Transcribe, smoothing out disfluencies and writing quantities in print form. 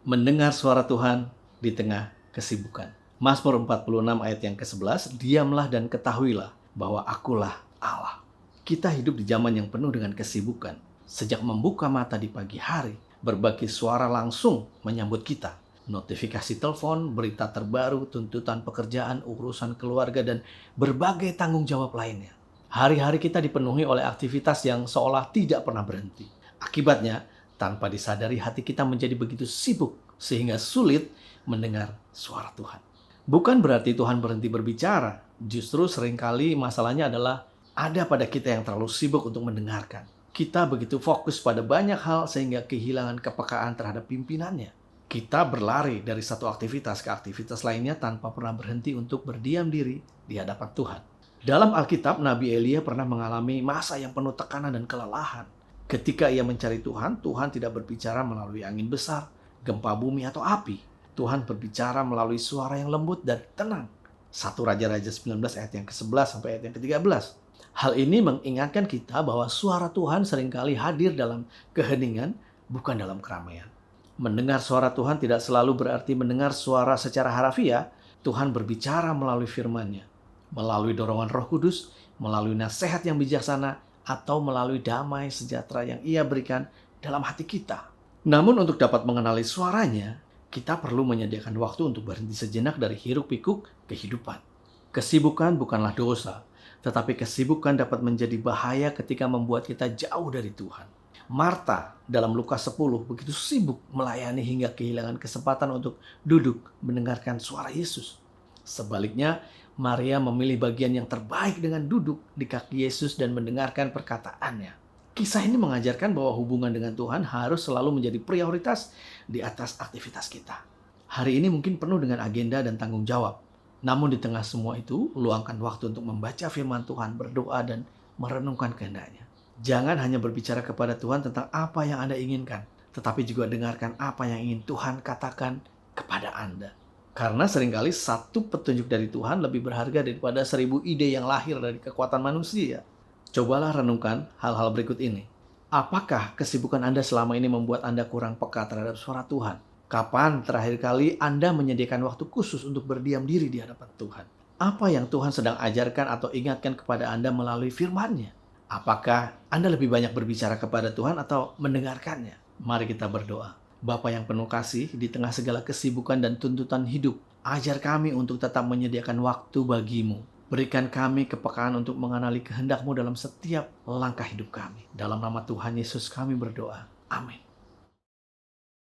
mendengar suara Tuhan di tengah kesibukan. Mazmur 46 ayat yang ke-11, diamlah dan ketahuilah bahwa akulah Allah. Kita hidup di zaman yang penuh dengan kesibukan. Sejak membuka mata di pagi hari, berbagai suara langsung menyambut kita. Notifikasi telepon, berita terbaru, tuntutan pekerjaan, urusan keluarga, dan berbagai tanggung jawab lainnya. Hari-hari kita dipenuhi oleh aktivitas yang seolah tidak pernah berhenti. Akibatnya, tanpa disadari hati kita menjadi begitu sibuk sehingga sulit mendengar suara Tuhan. Bukan berarti Tuhan berhenti berbicara, justru seringkali masalahnya adalah ada pada kita yang terlalu sibuk untuk mendengarkan. Kita begitu fokus pada banyak hal sehingga kehilangan kepekaan terhadap pimpinannya. Kita berlari dari satu aktivitas ke aktivitas lainnya tanpa pernah berhenti untuk berdiam diri di hadapan Tuhan. Dalam Alkitab, Nabi Elia pernah mengalami masa yang penuh tekanan dan kelelahan. Ketika ia mencari Tuhan, Tuhan tidak berbicara melalui angin besar, gempa bumi, atau api. Tuhan berbicara melalui suara yang lembut dan tenang. 1 Raja-Raja 19 ayat yang ke-11 sampai ayat yang ke-13. Hal ini mengingatkan kita bahwa suara Tuhan seringkali hadir dalam keheningan, bukan dalam keramaian. Mendengar suara Tuhan tidak selalu berarti mendengar suara secara harafiah. Tuhan berbicara melalui firman-Nya, melalui dorongan Roh Kudus, melalui nasihat yang bijaksana, atau melalui damai sejahtera yang Ia berikan dalam hati kita. Namun untuk dapat mengenali suaranya, kita perlu menyediakan waktu untuk berhenti sejenak dari hiruk-pikuk kehidupan. Kesibukan bukanlah dosa, tetapi kesibukan dapat menjadi bahaya ketika membuat kita jauh dari Tuhan. Marta dalam Lukas 10 begitu sibuk melayani hingga kehilangan kesempatan untuk duduk mendengarkan suara Yesus. Sebaliknya, Maria memilih bagian yang terbaik dengan duduk di kaki Yesus dan mendengarkan perkataannya. Kisah ini mengajarkan bahwa hubungan dengan Tuhan harus selalu menjadi prioritas di atas aktivitas kita. Hari ini mungkin penuh dengan agenda dan tanggung jawab. Namun di tengah semua itu, luangkan waktu untuk membaca firman Tuhan, berdoa, dan merenungkan kehendak-Nya. Jangan hanya berbicara kepada Tuhan tentang apa yang Anda inginkan, tetapi juga dengarkan apa yang ingin Tuhan katakan kepada Anda. Karena seringkali satu petunjuk dari Tuhan lebih berharga daripada 1000 ide yang lahir dari kekuatan manusia. Cobalah renungkan hal-hal berikut ini. Apakah kesibukan Anda selama ini membuat Anda kurang peka terhadap suara Tuhan? Kapan terakhir kali Anda menyediakan waktu khusus untuk berdiam diri di hadapan Tuhan? Apa yang Tuhan sedang ajarkan atau ingatkan kepada Anda melalui firman-Nya? Apakah Anda lebih banyak berbicara kepada Tuhan atau mendengarkannya? Mari kita berdoa. Bapa yang penuh kasih, di tengah segala kesibukan dan tuntutan hidup, ajar kami untuk tetap menyediakan waktu bagimu. Berikan kami kepekaan untuk mengenali kehendak-Mu dalam setiap langkah hidup kami. Dalam nama Tuhan Yesus kami berdoa. Amin.